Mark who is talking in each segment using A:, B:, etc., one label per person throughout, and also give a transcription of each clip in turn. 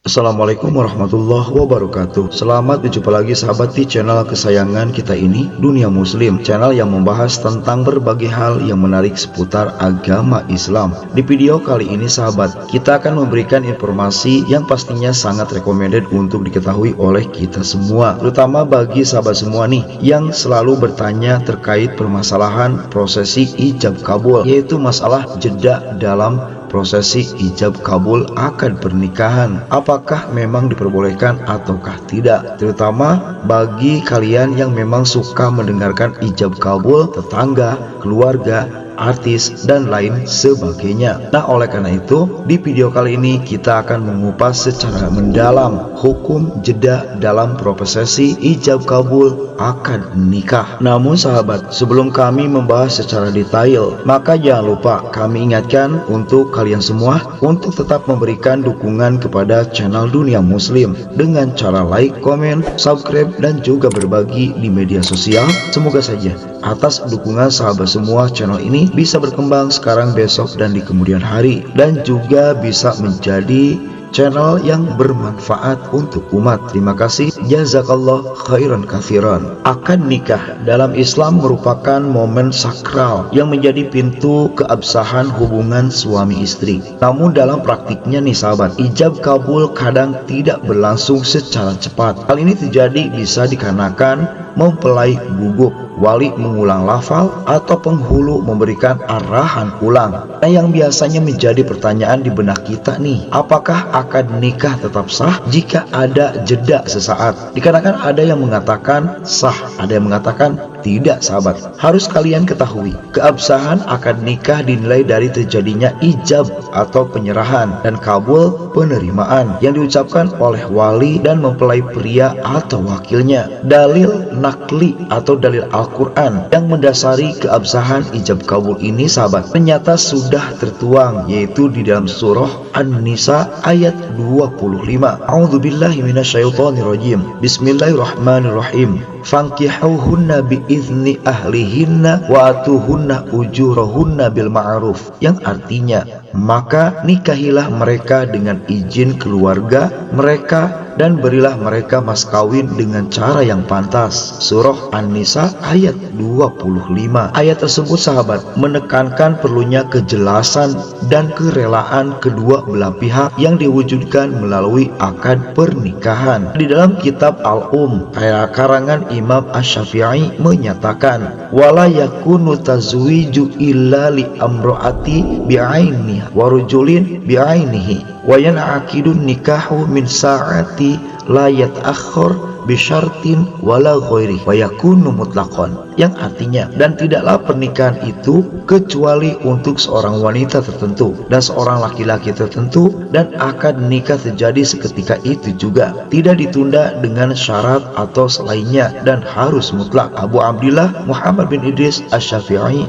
A: Assalamualaikum warahmatullahi wabarakatuh. Selamat berjumpa lagi sahabat di channel kesayangan kita ini, Dunia Muslim, channel yang membahas tentang berbagai hal yang menarik seputar agama Islam. Di video kali ini sahabat, kita akan memberikan informasi yang pastinya sangat recommended untuk diketahui oleh kita semua, terutama bagi sahabat semua nih yang selalu bertanya terkait permasalahan prosesi ijab kabul, yaitu masalah jeda dalam prosesi ijab kabul akad pernikahan. Apakah memang diperbolehkan ataukah tidak? Terutama bagi kalian yang memang suka mendengarkan ijab kabul tetangga, keluarga, artis, dan lain sebagainya. Nah, oleh karena itu, di video kali ini kita akan mengupas secara mendalam hukum jeda dalam prosesi ijab kabul akad nikah. Namun sahabat, sebelum kami membahas secara detail, maka jangan lupa kami ingatkan untuk kalian semua untuk tetap memberikan dukungan kepada channel Dunia Muslim dengan cara like, komen, subscribe, dan juga berbagi di media sosial. Semoga saja atas dukungan sahabat semua, channel ini bisa berkembang sekarang, besok, dan di kemudian hari, dan juga bisa menjadi channel yang bermanfaat untuk umat. Terima kasih, jazakallah khairan katsiran. Akad nikah dalam Islam merupakan momen sakral yang menjadi pintu keabsahan hubungan suami istri. Namun dalam praktiknya nih sahabat, ijab kabul kadang tidak berlangsung secara cepat. Hal ini terjadi bisa dikarenakan mempelai gugup, wali mengulang lafal, atau penghulu memberikan arahan ulang. Nah, yang biasanya menjadi pertanyaan di benak kita nih, apakah akad nikah tetap sah jika ada jeda sesaat? Dikarenakan ada yang mengatakan sah, ada yang mengatakan tidak sahabat. Harus kalian ketahui, keabsahan akad nikah dinilai dari terjadinya ijab atau penyerahan dan kabul penerimaan yang diucapkan oleh wali dan mempelai pria atau wakilnya. Dalil nakli atau dalil Al-Quran yang mendasari keabsahan ijab kabul ini sahabat ternyata sudah tertuang, yaitu di dalam surah An-Nisa ayat 25. A'udzubillahi minasyaitonirrajim. Bismillahirrahmanirrahim. Fankihuhunna biizni ahlihinna wa atuhunna ujurahunna bil ma'ruf, yang artinya maka nikahilah mereka dengan izin keluarga mereka dan berilah mereka mas kawin dengan cara yang pantas. Surah An-Nisa ayat 25. Ayat tersebut sahabat menekankan perlunya kejelasan dan kerelaan kedua belah pihak yang diwujudkan melalui akad pernikahan. Di dalam kitab Al-Um karangan Imam Asy-Syafi'i menyatakan, wala yakunu tazwiju illa li amroati bi'ainiha wa rujulin bi'ainihi wa yan'aqidun nikahu min sa'ati la yata'akhkhar bisyartin wala ghairi wa yakunu mutlaqan, yang artinya dan tidaklah pernikahan itu kecuali untuk seorang wanita tertentu dan seorang laki-laki tertentu, dan akad nikah terjadi seketika itu juga, tidak ditunda dengan syarat atau selainnya, dan harus mutlak. Abu Abdillah Muhammad bin Idris Asy-Syafi'i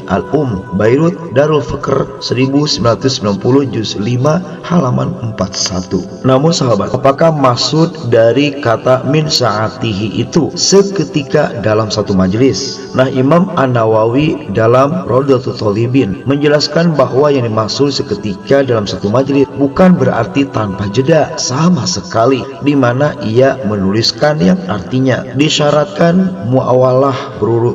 A: Beirut Darul Fikr 1990 juz 5 halaman 41. Namun sahabat, apakah maksud dari kata min sa'atihi itu seketika dalam satu majelis? Nah, Imam An-Nawawi dalam Rawdatul Thalibin menjelaskan bahwa yang dimaksud seketika dalam satu majelis bukan berarti tanpa jeda sama sekali, di mana ia menuliskan yang artinya disyaratkan muawalah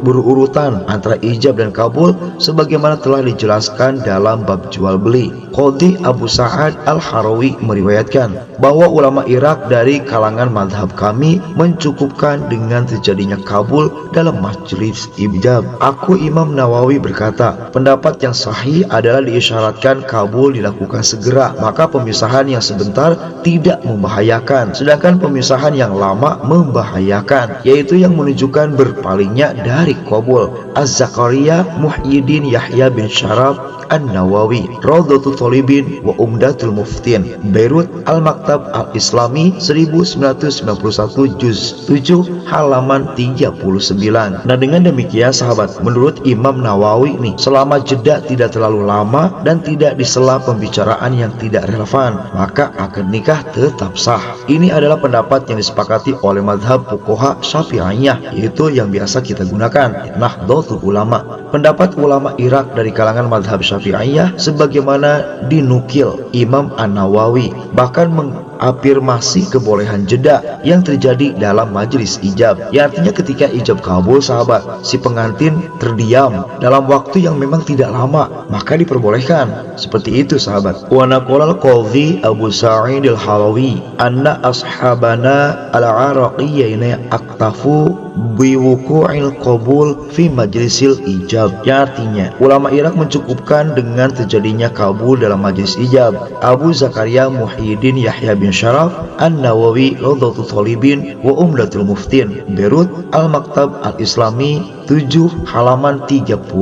A: berurutan antara ijab dan kabul sebagaimana telah dijelaskan dalam bab jual beli. Qadhi Abu Sa'ad Al-Harawi meriwayatkan bahwa ulama Irak dari kalangan madhab kami mencukupkan dengan terjadinya kabul dalam majelis ijab. Aku Imam Nawawi berkata, pendapat yang sahih adalah diisyaratkan kabul dilakukan segera, maka pemisahan yang sebentar tidak membahayakan, sedangkan pemisahan yang lama membahayakan, yaitu yang menunjukkan berpalingnya dari kabul. Az-Zakaria Muhyiddin Yahya bin Syaraf An-Nawawi Rawdatul Thalibin wa Umdatul Muftin Beirut Al-Maktab Al-Islami 1991 juz juz 7 halaman 39. Nah, dengan demikian sahabat, menurut Imam Nawawi nih, selama jeda tidak terlalu lama dan tidak disela pembicaraan yang tidak relevan, maka akad nikah tetap sah. Ini adalah pendapat yang disepakati oleh mazhab fuqaha Syafi'iyah, yaitu yang biasa kita gunakan, Nahdlatul Ulama. Pendapat ulama Irak dari kalangan mazhab Syafi'iyah sebagaimana dinukil Imam An-Nawawi bahkan mengafirmasi kebolehan jeda yang terjadi dalam majelis ijab. Ya, artinya ketika ijab kabul sahabat, si pengantin terdiam dalam waktu yang memang tidak lama, maka diperbolehkan. Seperti itu sahabat. Wa naqala al-qadhi Abu Sa'id al-Halawi anna ashabana al-Araqiyyin aktafu biwuku'il qabul fi majlisil ijab. Yang artinya ulama Irak mencukupkan dengan terjadinya kabul dalam majelis ijab. Abu Zakaria Muhyiddin Yahya bin Syaraf An-Nawawi Rawdatul Thalibin wa Umdatul Muftin, Beirut Al-Maktab Al-Islami 7 halaman 39.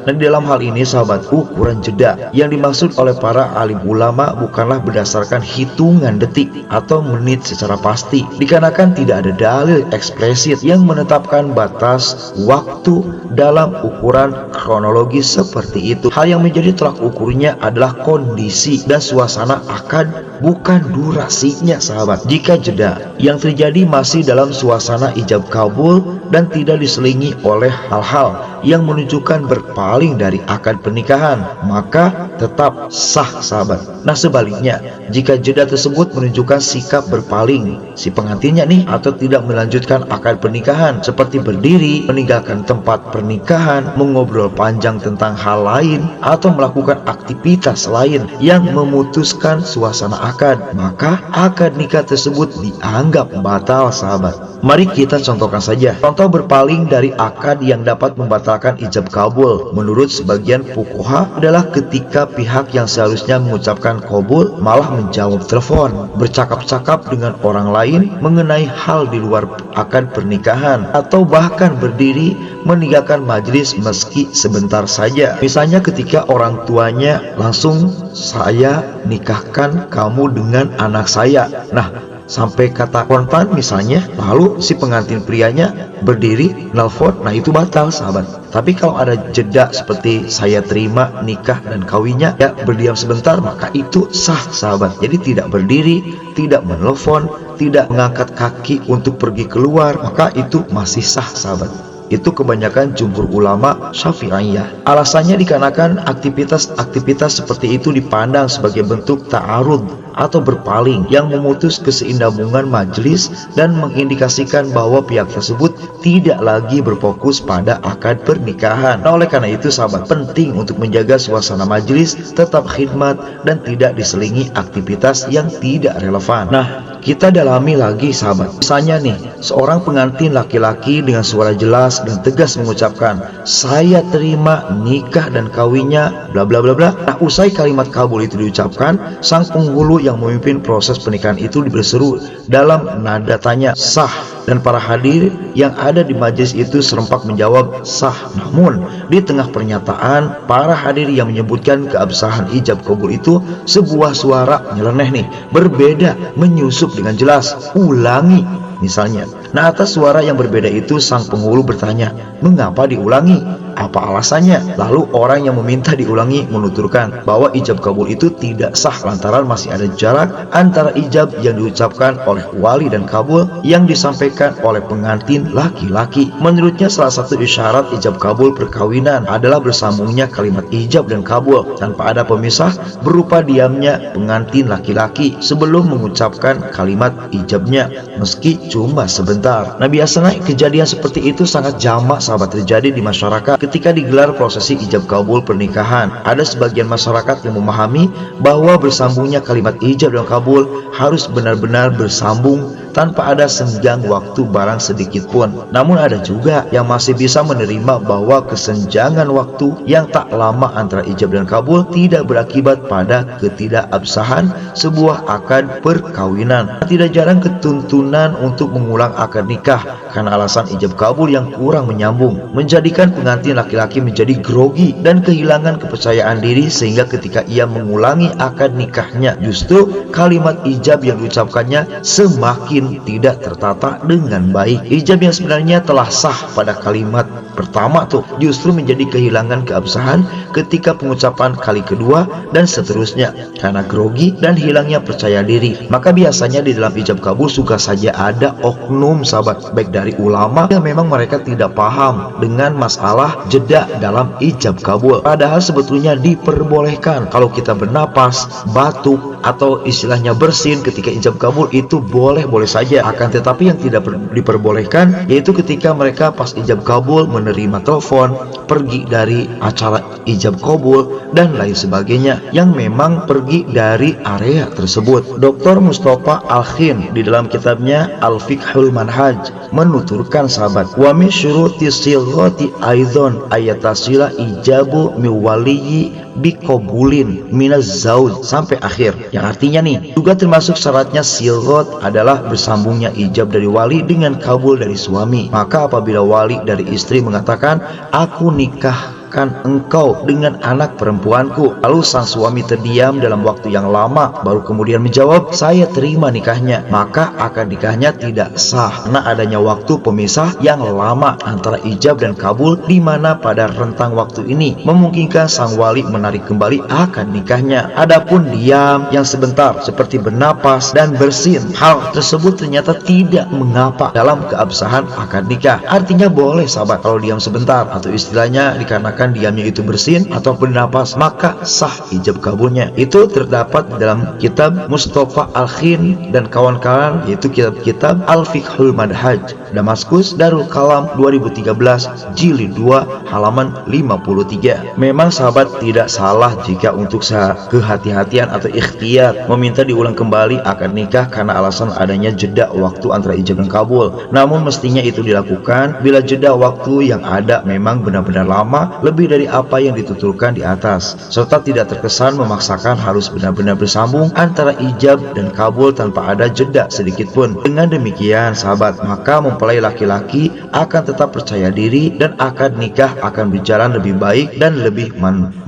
A: Dan dalam hal ini sahabat, ukuran jeda yang dimaksud oleh para alim ulama bukanlah berdasarkan hitungan detik atau menit secara pasti, dikarenakan tidak ada dalil eksplisit yang menetapkan batas waktu dalam ukuran kronologis seperti itu. Hal yang menjadi tolak ukurnya adalah kondisi dan suasana akad, bukan durasinya sahabat. Jika jeda yang terjadi masih dalam suasana ijab kabul dan tidak diselingi oleh hal-hal yang menunjukkan berpaling dari akad pernikahan, maka tetap sah sahabat. Nah sebaliknya, jika jeda tersebut menunjukkan sikap berpaling si pengantinnya nih, atau tidak melanjutkan akad pernikahan seperti berdiri, meninggalkan tempat pernikahan, mengobrol panjang tentang hal lain, atau melakukan aktivitas lain yang memutuskan suasana akad, maka akad nikah tersebut dianggap batal sahabat. Mari kita contohkan saja. Contoh berpaling dari akad yang dapat membatalkan ijab kabul menurut sebagian fuqaha adalah ketika pihak yang seharusnya mengucapkan kabul malah menjawab telepon, bercakap-cakap dengan orang lain mengenai hal di luar akad pernikahan, atau bahkan berdiri meninggalkan majelis meski sebentar saja. Misalnya ketika orang tuanya langsung, "Saya nikahkan kamu dengan anak saya." Nah, sampai kata kontan misalnya, lalu si pengantin prianya berdiri nelfon, nah itu batal sahabat. Tapi kalau ada jeda seperti "saya terima nikah dan kawinnya," ya berdiam sebentar, maka itu sah sahabat. Jadi tidak berdiri, tidak menelpon, tidak mengangkat kaki untuk pergi keluar, maka itu masih sah sahabat. Itu kebanyakan jumhur ulama Syafi'iyah. Alasannya dikarenakan aktivitas seperti itu dipandang sebagai bentuk ta'arud atau berpaling yang memutus keseimbangan majelis dan mengindikasikan bahwa pihak tersebut tidak lagi berfokus pada akad pernikahan. Nah, oleh karena itu sahabat, penting untuk menjaga suasana majelis tetap khidmat dan tidak diselingi aktivitas yang tidak relevan. Nah, kita dalami lagi sahabat. Misalnya nih, seorang pengantin laki-laki dengan suara jelas dan tegas mengucapkan, "Saya terima nikah dan kawinnya bla bla bla bla." Nah, usai kalimat kabul itu diucapkan, sang penghulu yang memimpin proses pernikahan itu berseru dalam nada tanya, "Sah?" Dan para hadir yang ada di majelis itu serempak menjawab, "Sah." Namun di tengah pernyataan para hadir yang menyebutkan keabsahan ijab kabul itu, sebuah suara nyeleneh nih berbeda menyusup dengan jelas, "Ulangi." Misalnya. Nah, atas suara yang berbeda itu sang penghulu bertanya, "Mengapa diulangi? Apa alasannya?" Lalu orang yang meminta diulangi menuturkan bahwa ijab kabul itu tidak sah lantaran masih ada jarak antara ijab yang diucapkan oleh wali dan kabul yang disampaikan oleh pengantin laki-laki. Menurutnya salah satu isyarat ijab kabul perkawinan adalah bersambungnya kalimat ijab dan kabul tanpa ada pemisah berupa diamnya pengantin laki-laki sebelum mengucapkan kalimat ijabnya meski cuma sebentar. Nah, biasanya kejadian seperti itu sangat jamak sahabat terjadi di masyarakat ketika digelar prosesi ijab kabul pernikahan. Ada sebagian masyarakat yang memahami bahwa bersambungnya kalimat ijab dan kabul harus benar-benar bersambung tanpa ada senggang waktu barang sedikit pun. Namun ada juga yang masih bisa menerima bahwa kesenjangan waktu yang tak lama antara ijab dan kabul tidak berakibat pada ketidakabsahan sebuah akad perkawinan. Tidak jarang ketuntunan untuk mengulang akad nikah karena alasan ijab kabul yang kurang menyambung, menjadikan pengantin bikin laki-laki menjadi grogi dan kehilangan kepercayaan diri, sehingga ketika ia mengulangi akad nikahnya, justru kalimat ijab yang diucapkannya semakin tidak tertata dengan baik. Ijab yang sebenarnya telah sah pada kalimat pertama tuh justru menjadi kehilangan keabsahan ketika pengucapan kali kedua dan seterusnya karena grogi dan hilangnya percaya diri. Maka biasanya di dalam ijab kabul suka saja ada oknum sahabat, baik dari ulama yang memang mereka tidak paham dengan masalah jeda dalam ijab kabul. Padahal sebetulnya diperbolehkan kalau kita bernapas, batuk, atau istilahnya bersin ketika ijab kabul itu boleh-boleh saja. Akan tetapi yang tidak diperbolehkan yaitu ketika mereka pas ijab kabul menerima telepon, pergi dari acara ijab kabul dan lain sebagainya yang memang pergi dari area tersebut. Dr. Mustafa Al-Khin di dalam kitabnya Al-Fiqhul Manhaj menuturkan sahabat, wa min syuruti silghati aidon ayatasila ijabu miwaliyi biqabulin minaz zauj sampai akhir, yang artinya nih juga termasuk syaratnya silghat adalah bersambungnya ijab dari wali dengan kabul dari suami. Maka apabila wali dari istri mengatakan aku nikahkan engkau dengan anak perempuanku, lalu sang suami terdiam dalam waktu yang lama baru kemudian menjawab saya terima nikahnya, maka akad nikahnya tidak sah karena adanya waktu pemisah yang lama antara ijab dan kabul, di mana pada rentang waktu ini memungkinkan sang wali menarik kembali akad nikahnya. Adapun diam yang sebentar seperti bernapas dan bersin, hal tersebut ternyata tidak mengapa dalam keabsahan akad nikah. Artinya boleh sahabat kalau diam sebentar, atau istilahnya dikarenakan diamnya itu bersin atau bernapas, maka sah ijab kabulnya. Itu terdapat dalam kitab Mustafa Al-Khin dan kawan-kawan, yaitu kitab Al-Fiqhul Manhaj, Damaskus Darul Kalam 2013 jilid 2 halaman 53. Memang sahabat tidak salah jika untuk kehati-hatian atau ikhtiar meminta diulang kembali akad nikah karena alasan adanya jeda waktu antara ijab dan kabul. Namun mestinya itu dilakukan bila jeda waktu yang ada memang benar-benar lama, lebih dari apa yang dituturkan di atas, serta tidak terkesan memaksakan harus benar-benar bersambung antara ijab dan kabul tanpa ada jeda sedikit pun. Dengan demikian sahabat, maka mempelai laki-laki akan tetap percaya diri dan akad nikah akan berjalan lebih baik dan lebih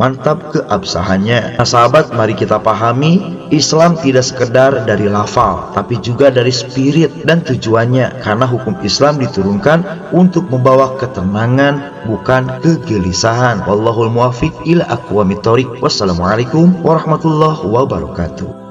A: mantap keabsahannya. Nah sahabat, mari kita pahami Islam tidak sekedar dari lafal tapi juga dari spirit dan tujuannya, karena hukum Islam diturunkan untuk membawa ketenangan bukan kegelisahan. Wallahul muwaffiq ila aqwamit thoriq. Wassalamualaikum warahmatullahi wabarakatuh.